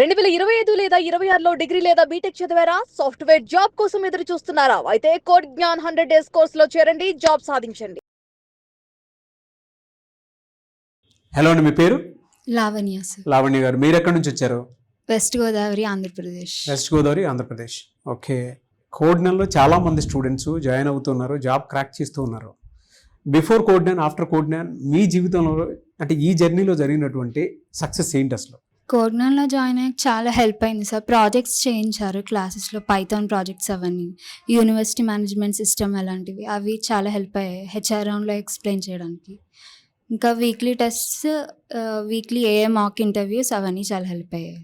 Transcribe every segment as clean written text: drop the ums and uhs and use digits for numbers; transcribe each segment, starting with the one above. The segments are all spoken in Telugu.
2025 లేదా 26లో డిగ్రీ లేదా బీటెక్ చదివారా? సాఫ్ట్‌వేర్ జాబ్ కోసం ఎదురు చూస్తున్నారా? అయితే కోడ్ జ్ఞాన్ 100 డేస్ కోర్సులో చేరండి, జాబ్ సాధించండి. హలో అండి, మీ పేరు? లావణ్య సార్. లావణ్య గారు, మీరు ఎక్కడి నుంచి వచ్చారు? West Godavari, Andhra Pradesh. West Godavari, Andhra Pradesh. Okay. కోడ్నెల్లో చాలా మంది స్టూడెంట్స్ జాయిన్ అవుతున్నారు, జాబ్ క్రాక్ చేస్తూ ఉన్నారు. బిఫోర్ కోడ్నెన్, ఆఫ్టర్ కోడ్నెన్ మీ జీవితంలో అంటే ఈ జర్నీలో జరిగినటువంటి సక్సెస్ ఏంటి అసలు? కోడ్నాల్లో జాయిన్ అయ్యాక చాలా హెల్ప్ అయింది సార్. ప్రాజెక్ట్స్ చేయించారు క్లాసెస్లో, పైథాన్ ప్రాజెక్ట్స్ అవన్నీ, యూనివర్సిటీ మేనేజ్మెంట్ సిస్టమ్ అలాంటివి, అవి చాలా హెల్ప్ అయ్యాయి హెచ్ఆర్ రౌండ్లో ఎక్స్ప్లెయిన్ చేయడానికి. ఇంకా వీక్లీ టెస్ట్స్, వీక్లీ ఏఏ మాక్ ఇంటర్వ్యూస్ అవన్నీ చాలా హెల్ప్ అయ్యాయి.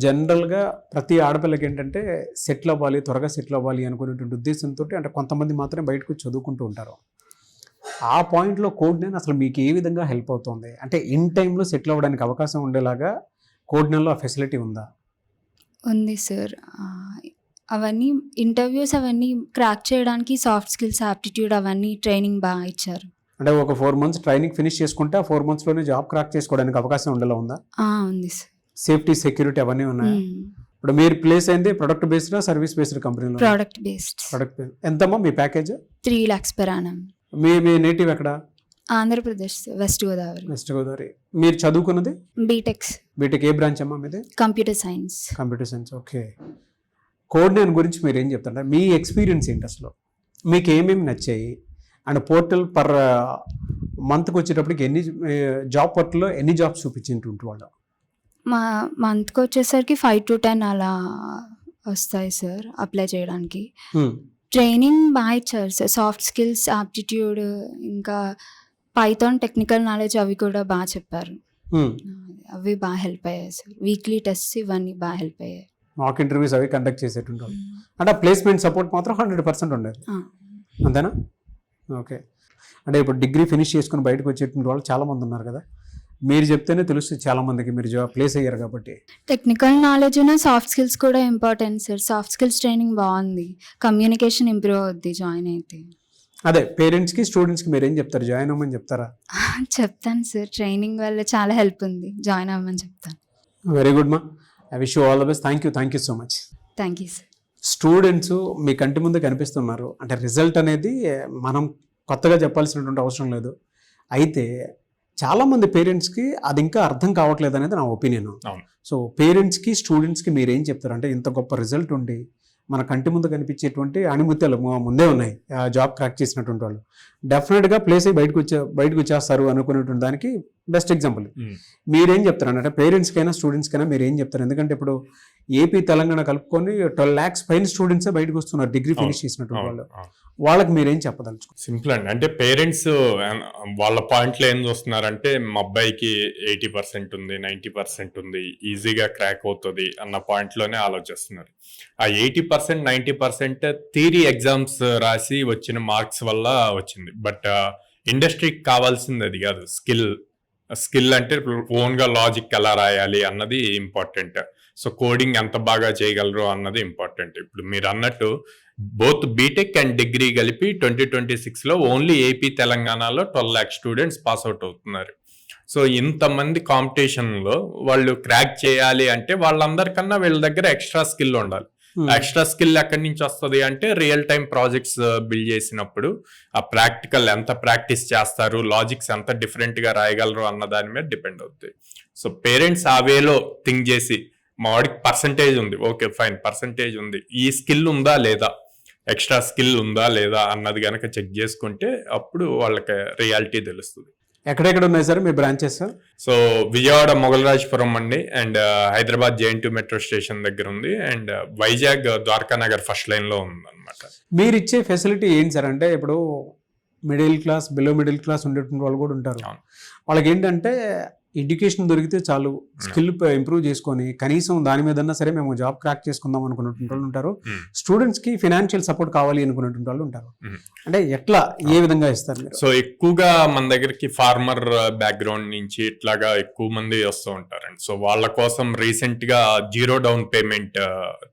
జనరల్గా ప్రతి ఆడపిల్లకి ఏంటంటే సెటిల్ అవ్వాలి, త్వరగా సెటిల్ అవ్వాలి అనుకునేటువంటి ఉద్దేశంతో అంటే కొంతమంది మాత్రమే బయటకు చదువుకుంటూ ఉంటారు. ఆ పాయింట్లో కోడ్నెన్ అసలు మీకు ఏ విధంగా హెల్ప్ అవుతుంది? అంటే ఇన్ టైంలో సెటిల్ అవ్వడానికి అవకాశం ఉండేలాగా కోడ్నెన్లో ఆ ఫెసిలిటీ ఉందా? ఉంది సార్. అవన్నీ ఇంటర్వ్యూస్ అవన్నీ క్రాక్ చేయడానికి సాఫ్ట్ స్కిల్స్, ఆప్టిట్యూడ్ అవన్నీ ట్రైనింగ్ బాగా ఇచ్చారు. అంటే ఒక 4 months ట్రైనింగ్ ఫినిష్ చేసుకుంటే ఆ 4 monthsలోనే జాబ్ క్రాక్ చేసుకోవడానికి అవకాశం ఉండేలా ఉందా? ఉంది సార్. సేఫ్టీ, సెక్యూరిటీ అవన్నీ ఉన్నాయి. ఇప్పుడు మీరు ప్లేస్ అయింది ప్రొడక్ట్ బేస్డ్, సర్వీస్ బేస్డ్ కంపెనీలో? Product based. Product based. ఎంతమ్మా మీ ప్యాకేజ్? 3 lakhs per annum. మీ నేటివ్ ఎక్కడ? ఆంధ్రప్రదేశ్, వెస్ట్ గోదావరి. వెస్ట్ గోదావరి. మీరు చదువుకున్నది? బీటెక్స్. బీటెక్ ఏ బ్రాంచ్ అమ్మా మీది? Computer science. Computer science. Okay. కోడ్నెన్ గురించి మీరు ఏం చెప్తారంటే మీ ఎక్స్పీరియన్స్ ఏంటి అసలు? మీకు ఏమేమి నచ్చాయి? అండ్ పోర్టల్ పర్ మంత్కి వచ్చేటప్పటికి జాబ్ పోర్టల్లో ఎన్ని జాబ్స్ చూపించింటుంటు వాళ్ళు? మా మంత్కి వచ్చేసరికి 5 to 10 అలా వస్తాయి సార్ అప్లై చేయడానికి. ట్రైనింగ్ బాగా ఇచ్చారు సార్. సాఫ్ట్ స్కిల్స్, ఆప్టిట్యూడ్, ఇంకా పైథాన్ టెక్నికల్ నాలెడ్జ్ అవి కూడా బాగా చెప్పారు. అవి బాగా హెల్ప్ అయ్యాయి సార్. వీక్లీ టెస్ట్ ఇవన్నీ బాగా హెల్ప్ అయ్యాయి. మాక్ ఇంటర్వ్యూస్ అవి కండక్ట్ చేసేటుంటారు. అంటే ప్లేస్మెంట్ సపోర్ట్ మాత్రం 100% ఉండేది, అంతేనా? ఓకే. అంటే ఇప్పుడు డిగ్రీ ఫినిష్ చేసుకుని బయటకు వచ్చేటువంటి వాళ్ళు చాలామంది ఉన్నారు కదా, మీరు చెప్తేనే తెలుస్తుంది చాలామందికి, మీరు జాబ్ ప్లేస్ అయ్యారు కాబట్టి. టెక్నికల్ నాలెడ్జ్ ఉన్న సాఫ్ట్ స్కిల్స్ కూడా important sir. Soft skills training బాగుంది, కమ్యూనికేషన్ ఇంప్రూవ్ అవుద్ది జాయిన్ అయితే. అదే పేరెంట్స్కి, స్టూడెంట్స్కి మీరు ఏం చెప్తారు? జాయిన్ అవ్వమని చెప్తారా? చెప్తాను సార్. ట్రైనింగ్ వల్ల చాలా హెల్ప్ ఉంది, జాయిన్ అవ్వమని చెప్తాను. వెరీ గుడ్ మా. I wish you all the best. Thank you so much. Thank you sir. Students మీ కంటి ముందు కనిపిస్తున్నారు అంటే రిజల్ట్ అనేది మనం కొత్తగా చెప్పాల్సినటువంటి అవసరం లేదు. అయితే చాలామంది పేరెంట్స్కి అది ఇంకా అర్థం కావట్లేదు అనేది నా ఒపీనియన్. సో పేరెంట్స్కి, స్టూడెంట్స్కి మీరు ఏం చెప్తారు? అంటే ఇంత గొప్ప రిజల్ట్ ఉండి మన కంటి ముందు కనిపించేటువంటి అణిముత్యాలు ముందే ఉన్నాయి, జాబ్ క్రాక్ చేసినటువంటి వాళ్ళు డెఫినెట్గా ప్లేస్ అయ్యి బయటకు వచ్చేస్తారు అనుకునేటువంటి దానికి బెస్ట్ ఎగ్జాంపుల్. మీరేం చెప్తారు అంటే పేరెంట్స్కైనా స్టూడెంట్స్కైనా మీరు ఏం చెప్తారు? ఎందుకంటే ఇప్పుడు ఏపీ, తెలంగాణ కలుపుకొని 12 lakhs పైన స్టూడెంట్సే బయటకు వస్తున్నారు డిగ్రీ ఫినిష్ చేసినటువంటి వాళ్ళు. వాళ్ళకి మీరేం చెప్పదలుచు? సింపుల్ అండి. అంటే పేరెంట్స్ వాళ్ళ పాయింట్లో ఏం చూస్తున్నారంటే మా అబ్బాయికి 80% ఉంది, 90% ఉంది, ఈజీగా క్రాక్ అవుతుంది అన్న పాయింట్లోనే ఆలోచిస్తున్నారు. ఆ 80%, 90% థియరీ ఎగ్జామ్స్ రాసి వచ్చిన మార్క్స్ వల్ల వచ్చింది. బట్ ఇండస్ట్రీకి కావాల్సింది అది కాదు. స్కిల్ అంటే ఓన్గా లాజిక్ ఎలా రాయాలి అన్నది ఇంపార్టెంట్. సో కోడింగ్ ఎంత బాగా చేయగలరు అన్నది ఇంపార్టెంట్. ఇప్పుడు మీరు అన్నట్టు బోత్ బీటెక్ అండ్ డిగ్రీ కలిపి 2026లో ఓన్లీ ఏపీ, తెలంగాణలో 12 lakh స్టూడెంట్స్ పాస్ అవుట్ అవుతున్నారు. సో ఇంతమంది కాంపిటీషన్లో వాళ్ళు క్రాక్ చేయాలి అంటే వాళ్ళందరికన్నా వీళ్ళ దగ్గర ఎక్స్ట్రా స్కిల్ ఉండాలి. ఎక్స్ట్రా స్కిల్ ఎక్కడి నుంచి వస్తుంది అంటే రియల్ టైం ప్రాజెక్ట్స్ బిల్డ్ చేసినప్పుడు ఆ ప్రాక్టికల్ ఎంత ప్రాక్టీస్ చేస్తారు, లాజిక్స్ ఎంత డిఫరెంట్గా రాయగలరు అన్న దాని మీద డిపెండ్ అవుతుంది. సో పేరెంట్స్ ఆ వేలో థింక్ చేసి మా వాడికి పర్సంటేజ్ ఉంది, ఓకే ఫైన్, పర్సంటేజ్ ఉంది, ఈ స్కిల్ ఉందా లేదా, ఎక్స్ట్రా స్కిల్ ఉందా లేదా అన్నది కనుక చెక్ చేసుకుంటే అప్పుడు వాళ్ళకి రియాలిటీ తెలుస్తుంది. ఎక్కడెక్కడ ఉన్నాయి సార్ మీ బ్రాంచెస్? సో విజయవాడ మొగలరాజపురం అండి, and Hyderabad JNT metro station దగ్గర ఉంది, అండ్ వైజాగ్ ద్వారకా నగర్ ఫస్ట్ లైన్లో ఉంది అనమాట. మీరు ఇచ్చే ఫెసిలిటీ ఏంటి సార్? అంటే ఇప్పుడు middle class, below middle class ఉండేటువంటి వాళ్ళు కూడా ఉంటారు. వాళ్ళకి ఏంటంటే ఎడ్యుకేషన్ దొరికితే చాలు, స్కిల్ ఇంప్రూవ్ చేసుకొని కనీసం దాని మీదన్నా సరే మేము జాబ్ క్రాక్ చేసుకుందాం అనుకున్నటువంటి వాళ్ళు ఉంటారు. స్టూడెంట్స్కి ఫినాన్షియల్ సపోర్ట్ కావాలి అనుకున్నటువంటి వాళ్ళు ఉంటారు. అంటే ఎట్లా, ఏ విధంగా ఇస్తారు మీరు? సో ఎక్కువగా మన దగ్గరికి ఫార్మర్ బ్యాక్గ్రౌండ్ నుంచి ఇట్లాగా ఎక్కువ మంది వస్తూ ఉంటారండి. సో వాళ్ళ కోసం రీసెంట్ గా 0 down పేమెంట్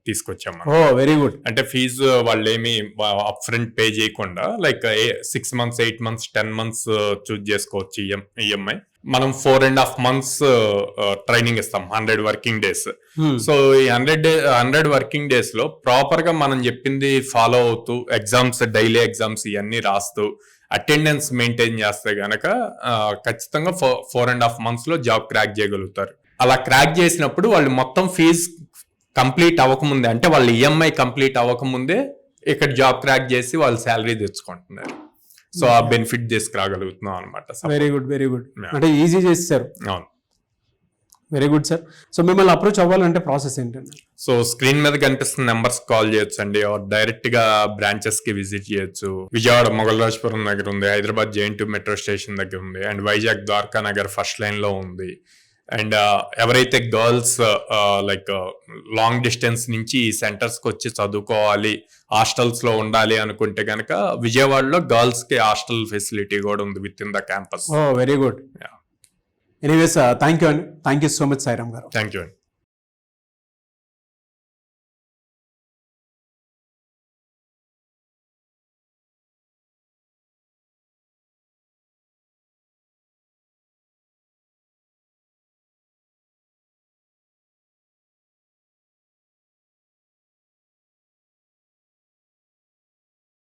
తీసుకొచ్చాము. ఓ వెరీ గుడ్. అంటే ఫీజు వాళ్ళు ఏమి అప్ ఫ్రంట్ పే చేయకుండా లైక్ 6 months, 8 months, 10 months చూస్ చేసుకోవచ్చు ఈఎంఐ. మనం 4.5 months ట్రైనింగ్ ఇస్తాం, 100 వర్కింగ్ డేస్. సో ఈ 100 వర్కింగ్ డేస్ లో ప్రాపర్ గా మనం చెప్పింది ఫాలో అవుతూ ఎగ్జామ్స్, డైలీ ఎగ్జామ్స్ ఇవన్నీ రాస్తూ అటెండెన్స్ మెయింటైన్ చేస్తే గనక ఖచ్చితంగా 4.5 months లో జాబ్ క్రాక్ చేయగలుగుతారు. అలా క్రాక్ చేసినప్పుడు వాళ్ళు మొత్తం ఫీజు కంప్లీట్ అవ్వకముందే, అంటే వాళ్ళ ఈఎంఐ కంప్లీట్ అవ్వకముందే ఇక్కడ జాబ్ క్రాక్ చేసి వాళ్ళు శాలరీ తెచ్చుకుంటున్నారు. సో ఆ బెనిఫిట్ తీసుకురాగలుగుతున్నాం అనమాట. Very good, very good. అంటే ఈజీ చేస్తారు. అవును, వెరీ గుడ్ సార్. సో మిమ్మల్ని అప్రోచ్ అవ్వాలంటే ప్రాసెస్ ఏంటండి? సో స్క్రీన్ మీద కనిపిస్తున్న నెంబర్స్ కాల్ చేయొచ్చు అండి, డైరెక్ట్ గా బ్రాంచెస్ కి విజిట్ చేయొచ్చు. విజయవాడ మొగల్రాజ్పురం దగ్గర ఉంది, హైదరాబాద్ JNT మెట్రో స్టేషన్ దగ్గర ఉంది, and Vizag Dwaraka Nagar first line లో ఉంది. అండ్ ఎవరైతే గర్ల్స్ లైక్ లాంగ్ డిస్టెన్స్ నుంచి ఈ సెంటర్స్ కి వచ్చి చదువుకోవాలి, హాస్టల్స్ లో ఉండాలి అనుకుంటే కనుక విజయవాడలో గర్ల్స్ కి హాస్టల్ ఫెసిలిటీ కూడా ఉంది within the campus. Oh very good. Anyways thank you అండి. Thank you so much Sairam garu. Thank you అండి.